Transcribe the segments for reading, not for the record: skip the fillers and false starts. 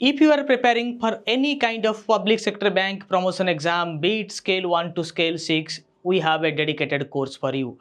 If you are preparing for any kind of public sector bank promotion exam, be it scale 1 to scale 6, we have a dedicated course for you.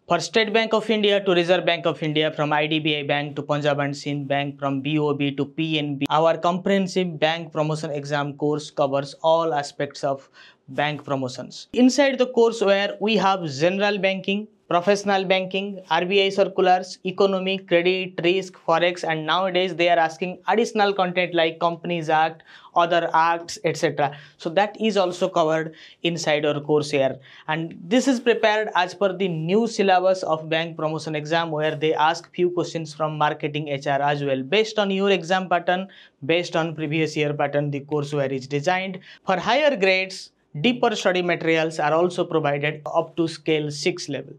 For State Bank of India to Reserve Bank of India, from IDBI Bank to Punjab and Sind Bank, from BOB to PNB, our comprehensive bank promotion exam course covers all aspects of bank promotions. Inside the course where we have general banking, professional banking, RBI circulars, economy, credit, risk, forex, and nowadays they are asking additional content like Companies Act, other acts, etc. So that is also covered inside our course here. And this is prepared as per the new syllabus of bank promotion exam, where they ask few questions from marketing HR as well. Based on your exam pattern, based on previous year pattern, the courseware is designed. For higher grades, deeper study materials are also provided up to scale 6 level.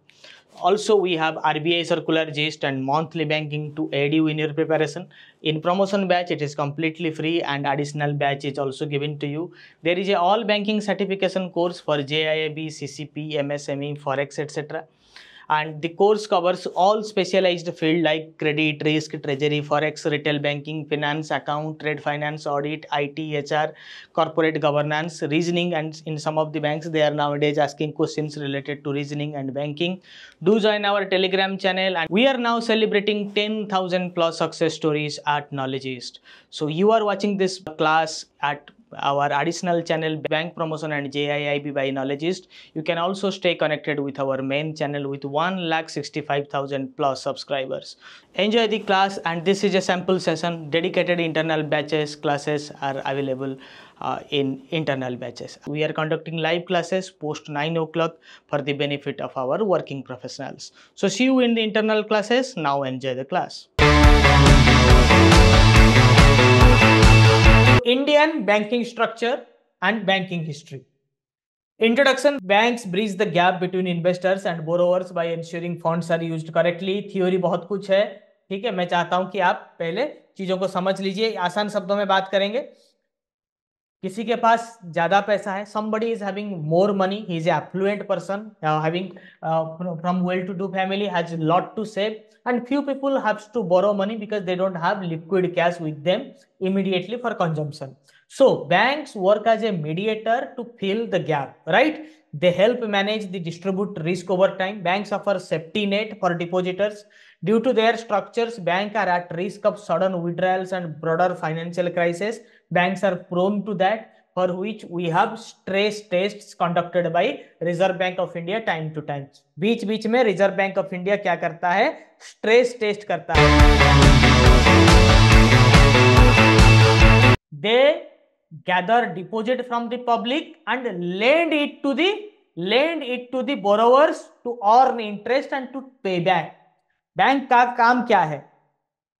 Also, we have RBI circular, gist and monthly banking to aid you in your preparation. In promotion batch, it is completely free and additional batch is also given to you. There is a all banking certification course for JAIIB, CCP, MSME, Forex, etc. And the course covers all specialized field like credit, risk, treasury, forex, retail banking, finance, account, trade finance, audit, IT, HR, corporate governance, reasoning, and in some of the banks they are nowadays asking questions related to reasoning and banking. Do join our Telegram channel, and we are now celebrating 10,000 plus success stories at Knowledgist. So you are watching this class at our additional channel Bank Promotion and JAIIB by Knowledgist. You can also stay connected with our main channel with 1,65,000 plus subscribers. Enjoy the class, and this is a sample session. Dedicated internal batches classes are available in internal batches. We are conducting live classes post 9 o'clock for the benefit of our working professionals. So see you in the internal classes. Now enjoy the class. Indian banking structure and banking history. Introduction. Banks bridge the gap between investors and borrowers by ensuring funds are used correctly. Theory बहुत कुछ है, ठीक है. मैं चाहता हूं कि आप पहले चीजों को समझ लीजिए. आसान शब्दों में बात करेंगे. किसी के पास ज्यादा पैसा है, somebody is having more money, he is an affluent person, having from well-to-do family, has a lot to save, and few people have to borrow money because they don't have liquid cash with them immediately for consumption. So banks work as a mediator to fill the gap, right? They help manage the distribute risk over time. Banks offer safety net for depositors. Due to their structures, banks are at risk of sudden withdrawals and broader financial crisis. Banks are prone to that, for which we have stress tests conducted by Reserve Bank of India time to time. बीच बीच में Reserve Bank of India क्या करता है? Stress test करता है. They gather deposit from the public and lend it to the borrowers to earn interest and to pay back. Bank का काम क्या है?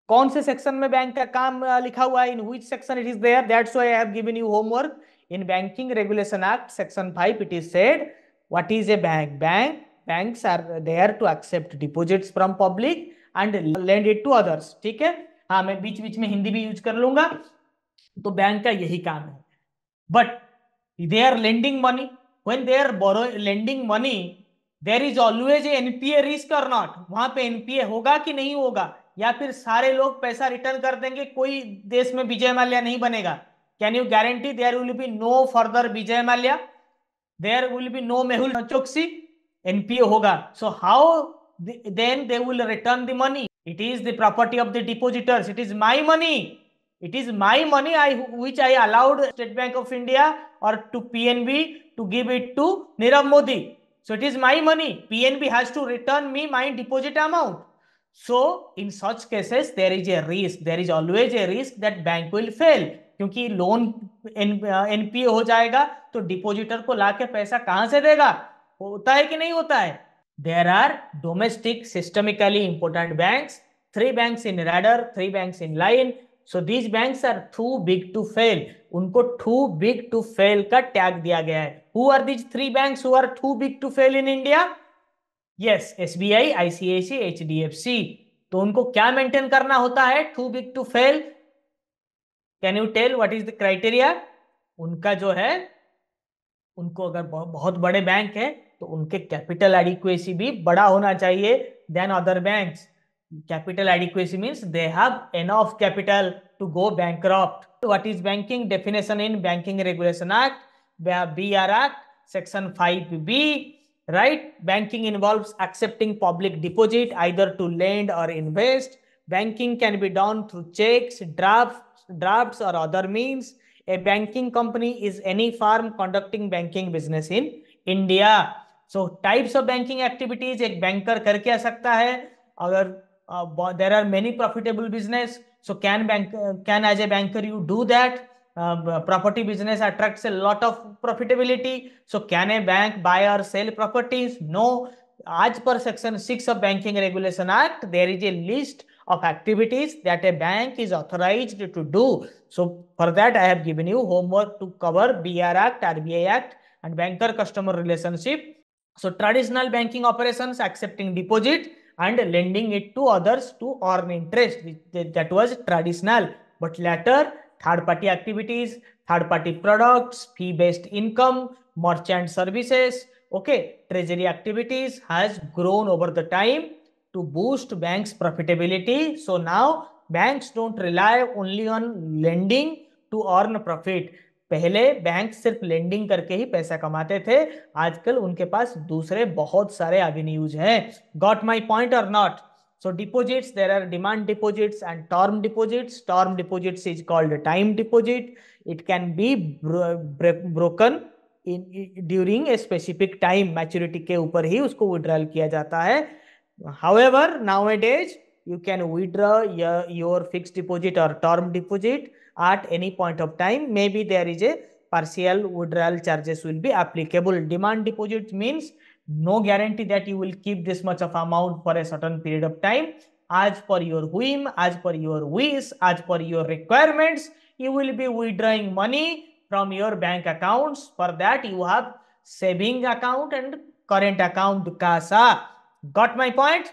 कौन से सेक्शन में बैंक का काम लिखा हुआ है? In which section it is there? That's why I have given you homework. In banking regulation act section 5 it is said what is a bank. Banks are there to accept deposits from public and lend it to others. ठीक है. हाँ, मैं बीच बीच में हिंदी भी use कर लूंगा. तो bank का यही काम है. But they are lending money. When they are lending money, there is always a NPA risk और नॉट. वहां पे एनपीए होगा कि नहीं होगा, या फिर सारे लोग पैसा रिटर्न कर देंगे, कोई देश में विजय माल्या नहीं बनेगा? Can you guarantee there will be no further Vijay Mallya? There will be no Mehul Choksi? NPA होगा. So how then they will return the money? It is the property of the depositors. It is my money. It is my money which I allowed State Bank of India or to PNB to give it to Nirav Modi. So it is my money. PNB has to return me my deposit amount. So in such cases there is a risk. There is always a risk that bank will fail. क्योंकि loan NPA हो जाएगा तो depositor को लाके पैसा कहां से देगा? होता है कि नहीं होता है? There are domestic systemically important banks. 3 banks in radar, 3 banks in line. So these banks are too big to fail. उनको too big to fail का टैग दिया गया है. Who are these 3 banks who are too big to fail in India? Yes, SBI, ICICI, HDFC. तो उनको क्या maintain करना होता है too big to fail? Can you tell what is the criteria? उनका जो है, उनको अगर बहुत बड़े बैंक है तो उनके कैपिटल एडिक्वेसी भी बड़ा होना चाहिए then other banks. Capital adequacy means they have enough capital to go bankrupt. What is banking? Definition in Banking Regulation Act, BR Act, Section 5B. Right? Banking involves accepting public deposit either to lend or invest. Banking can be done through checks, drafts or other means. A banking company is any firm conducting banking business in India. So types of banking activities एक banker कर क्या सकता है? अगर there are many profitable business, so can as a banker you do that? Property business attracts a lot of profitability, so can a bank buy or sell properties? No. As per section 6 of Banking Regulation Act, there is a list of activities that a bank is authorized to do. So for that I have given you homework to cover BR Act, RBI Act and banker customer relationship. So traditional banking operations, accepting deposit and lending it to others to earn interest, that was traditional. But later third party activities, third party products, fee based income, merchant services, okay, treasury activities has grown over the time to boost banks profitability. So now banks don't rely only on lending to earn profit. पहले bank सिर्फ lending करके ही पैसा कमाते थे, आजकल उनके पास दूसरे बहुत सारे एवेन्यूज हैं. गॉट माय पॉइंट और not? So deposits, there are demand deposits and term deposits. Term deposits is called time deposit. It can be broken during a specific time. Maturity के ऊपर ही उसको withdrawal किया जाता है. However, nowadays you can withdraw your fixed deposit or term deposit at any point of time. Maybe there is a partial withdrawal charges will be applicable. Demand deposit means no guarantee that you will keep this much of amount for a certain period of time. As per your whim, as per your wish, as per your requirements, you will be withdrawing money from your bank accounts. For that you have saving account and current account, CASA. Got my point?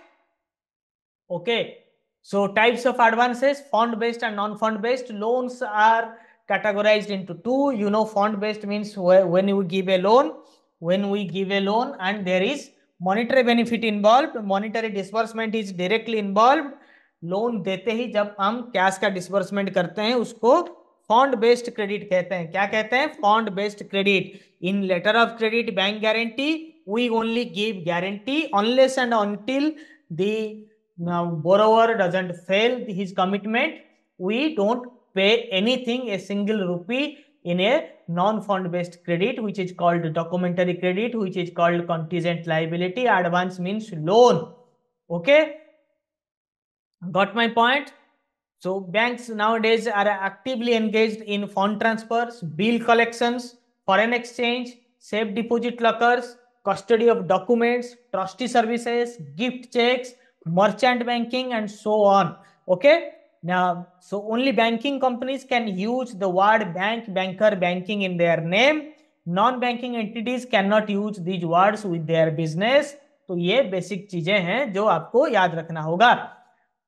Okay. So types of advances, fund based and non-fund based. Loans are categorized into two. You know, fund based means when you give a loan, and there is monetary benefit involved, monetary disbursement is directly involved. Loan देते ही जब हम cash का disbursement करते हैं उसको fund based credit कहते हैं. क्या कहते हैं? Fund based credit. In letter of credit, bank guarantee, we only give guarantee unless and until the borrower doesn't fail his commitment. We don't pay anything, a single rupee, in a non-fund based credit, which is called documentary credit, which is called contingent liability. Advance means loan. Okay, got my point? So banks nowadays are actively engaged in fund transfers, bill collections, foreign exchange, safe deposit lockers, custody of documents, trustee services, gift checks, merchant banking, and so on. Okay. Now, so only banking companies can use the word bank, banker, banking in their name. Non-banking entities cannot use these words with their business. तो ये basic चीजें हैं जो आपको याद रखना होगा.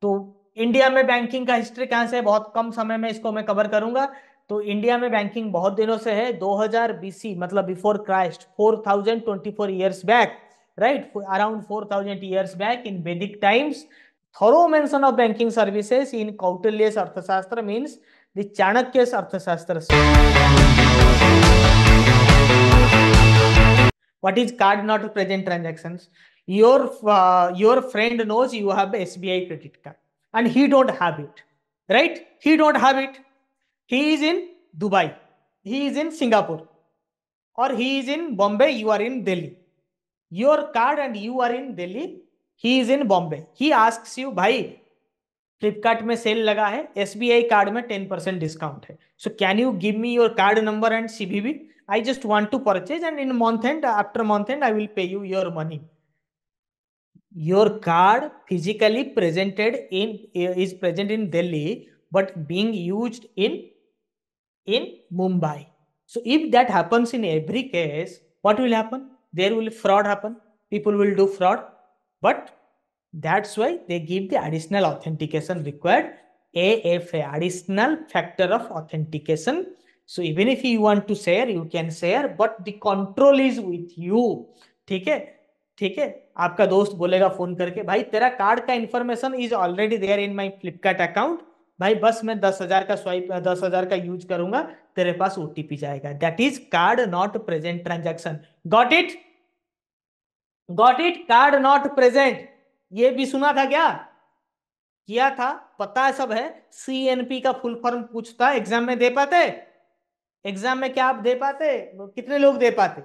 तो इंडिया में बैंकिंग का हिस्ट्री कहां से है? बहुत कम समय में इसको मैं कवर करूंगा. तो इंडिया में बैंकिंग बहुत दिनों से है. 2000 BC मतलब before Christ, 4024 years back, right? Around 4000 years back in Vedic times, thorough mention of banking services in Kautilya's Arthashastra means the Chanakya's Arthashastra. What is card not present transactions? Your friend knows you have SBI credit card and he don't have it, right? He don't have it. He is in Dubai, he is in Singapore, or he is in Bombay, you are in Delhi. Your card and you are in Delhi, he is in Bombay. He asks you, भाई फ्लिपकार्ट में cell लगा है, SBI card में 10% discount है, so can you give me your card number and CVV? I just want to purchase and in month end, after month end I will pay you your money. Your card physically is present in Delhi but being used in Mumbai. So if that happens in every case, what will happen? There will fraud happen. People will do fraud. But that's why they give the additional authentication required, AFA, additional factor of authentication. So even if you want to share, you can share, but the control is with you. ठीक है? ठीक है? आपका दोस्त बोलेगा phone करके, भाई तेरा कार्ड का information is already there in my Flipkart account, भाई बस मैं 10,000 का स्वाइप 10,000 का यूज करूंगा, तेरे पास ओटीपी जाएगा। That is called not present transaction. Got it? Got it? Card not present, ये भी सुना था क्या? किया था? पता है, सब है। सीएनपी का फुल फॉर्म पूछता है एग्जाम में, दे पाते? एग्जाम में क्या आप दे पाते? कितने लोग दे पाते?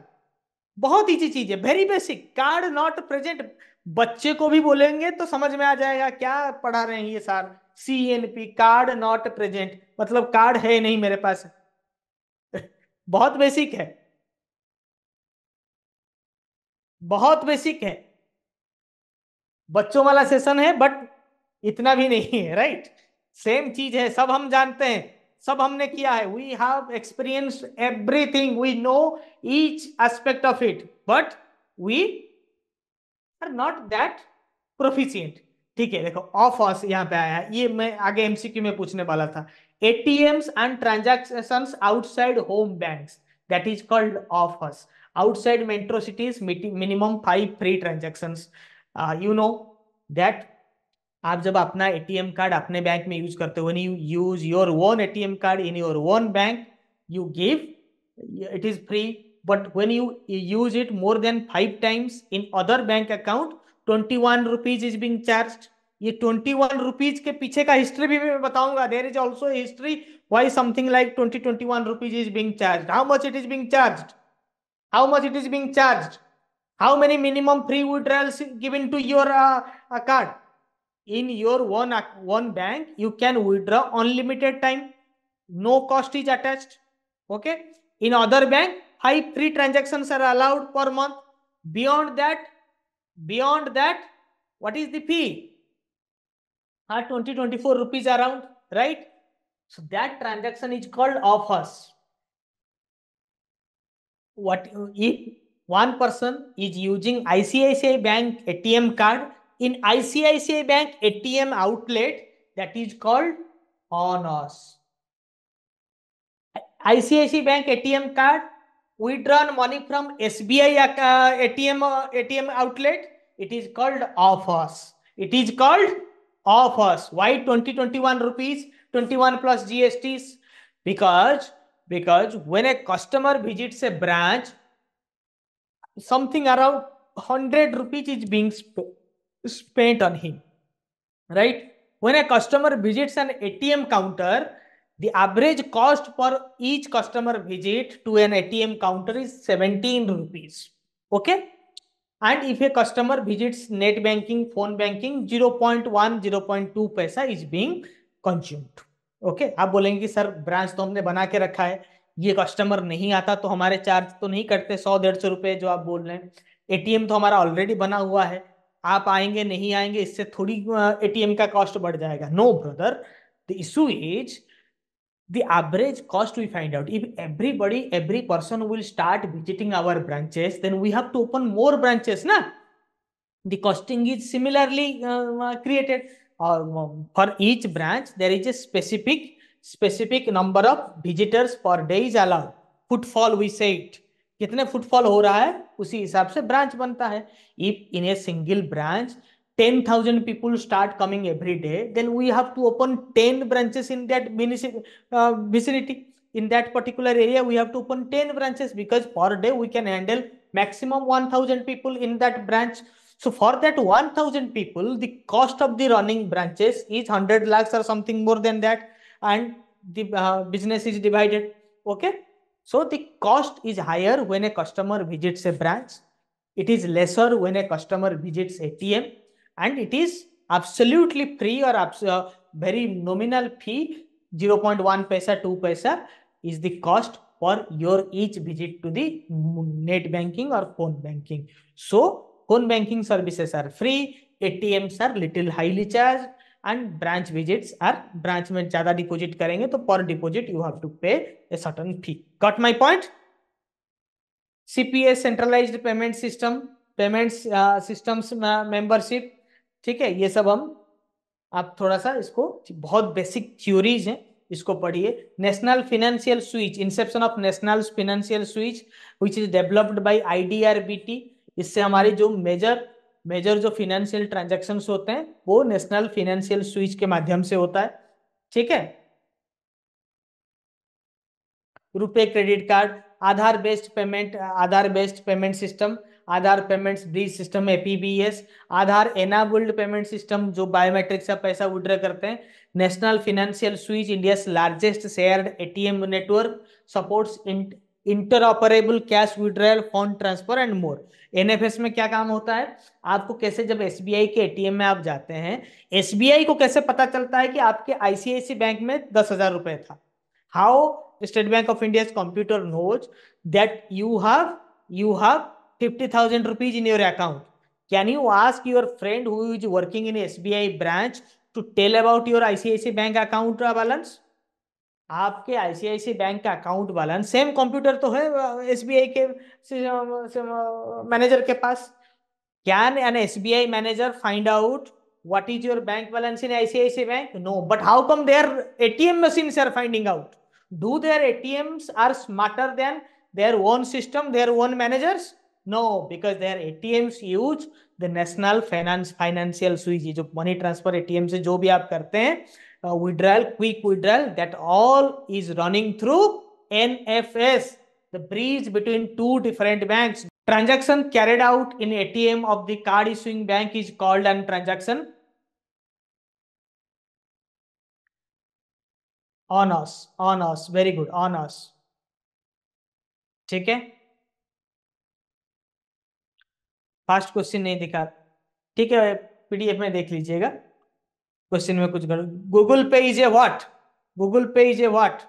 बहुत इजी चीज है, very basic, card not present. बच्चे को भी बोलेंगे तो समझ में आ जाएगा क्या पढ़ा रहे हैं ये sir. CNP, card not present, मतलब कार्ड है नहीं मेरे पास। बहुत बेसिक है, बहुत बेसिक है। बच्चों वाला सेशन है बट इतना भी नहीं है, राइट? सेम चीज है, सब हम जानते हैं, सब हमने किया है। We have experience everything, we know each aspect of it, but we are not that proficient. ठीक है, देखो ऑफ अस यहाँ पे आया है, ये मैं आगे एमसीक्यू में पूछने वाला था। ATMs and transactions outside home banks, that is called of us. Outside metro cities minimum 5 free transactions. You know that आप जब अपना एटीएम कार्ड अपने बैंक में यूज करते हो, when you use your own ATM card in your own bank, you give, it is free. But when you use it more than 5 times in other bank account, 21 rupees is being charged. ये 21 rupees के पीछे का history भी मैं बताऊंगा। There is also history why something like 21 rupees is being charged, how much it is being charged, how much it is being charged, how many minimum free withdrawals given to your card. In your one bank you can withdraw unlimited time, no cost is attached. Okay, in other bank 5 free transactions are allowed per month. Beyond that, what is the fee? 20-24 rupees around, right? So that transaction is called offers. What if one person is using ICICI Bank ATM card in ICICI Bank ATM outlet, that is called on us. ICICI Bank ATM card, withdrawn money from SBI ATM outlet, it is called offers. It is called offers. Why 21 rupees, 21 plus GSTs? Because when a customer visits a branch, something around 100 rupees is being spent on him, right? When a customer visits an ATM counter, the average cost for each customer visit to an ATM counter is 17 rupees. Okay? And if a customer visits net banking, phone banking, 0.1, 0.2 पैसा is being consumed. Okay? आप बोलेंगे कि sir branch तो हमने बना के रखा है, ये कस्टमर नहीं आता तो हमारे चार्ज तो नहीं करते 100-150 रुपए जो आप बोल रहे हैं। एटीएम तो हमारा ऑलरेडी बना हुआ है, आप आएंगे नहीं आएंगे इससे थोड़ी एटीएम का कॉस्ट बढ़ जाएगा। No brother, the issue is the average cost. We find out if every person will start visiting our branches, then we have to open more branches na. The costing is similarly created. For each branch there is a specific number of visitors per day is allowed. Footfall we say it, कितने footfall हो रहा है उसी हिसाब से branch बनता है। If in a single branch 10,000 people start coming every day, then we have to open 10 branches in that vicinity. In that particular area we have to open 10 branches, because per day we can handle maximum 1,000 people in that branch. So for that 1,000 people, the cost of the running branches is 100 lakhs or something more than that, and the business is divided. Okay, so the cost is higher when a customer visits a branch, it is lesser when a customer visits ATM, and it is absolutely free or very nominal fee, 0.1 paisa, 2 paisa is the cost for your each visit to the net banking or phone banking. So phone banking services are free, ATMs are little highly charged, and branch visits are branch में ज्यादा deposit करेंगे तो per deposit you have to pay a certain fee. Got my point? CPS centralized payment system, payments systems membership, ठीक है, ये सब हम आप थोड़ा सा इसको, बहुत बेसिक थ्योरीज हैं, इसको पढ़िए। National financial switch, Inception of national financial switch which is developed by IDRBT। इससे हमारे जो मेजर जो फिनेंशियल ट्रांजैक्शंस होते हैं वो नेशनल फिनेंशियल स्विच के माध्यम से होता है। ठीक है। रुपे क्रेडिट कार्ड, आधार बेस्ड पेमेंट सिस्टम, आधार पेमेंट्स ब्रिज सिस्टम एपीबीएस, आधार एनाबल्ड पेमेंट सिस्टम जो बायोमेट्रिक से पैसा विड्रॉ करते हैं, national financial switch India largest shared ATM network, supports interoperable cash withdrawal fund transfer and more. NFS में क्या काम होता है, आपको कैसे, जब एसबीआई के एटीएम में आप जाते हैं, एसबीआई को कैसे पता चलता है कि आपके आईसीआईसी बैंक में 10,000 रुपए था। How State Bank of India's computer knows that you have 50,000 rupees in your account? Can you ask your friend who is working in SBI branch to tell about your ICICI Bank account balance? आपके ICIC bank का account balance same computer तो है SBI के manager के पास। Can an SBI manager find out what is your bank balance in ICICI Bank? No. But how come their ATM machines are finding out? Do their ATMs are smarter than their own system, their own managers? No, because their ATMs use the national financial switch. जो money transfer ATM से जो भी आप करते हैं withdrawal, quick withdrawal, that all is running through NFS, the bridge between two different banks. Transaction carried out in ATM of the card issuing bank is called an transaction on us, very good, on us। ठीक है, fast question नहीं दिखा, ठीक है, PDF में देख लीजिएगा। Question में कुछ Google Pay is a what, Google Pay is a what?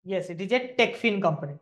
Yes, it is a techfin company.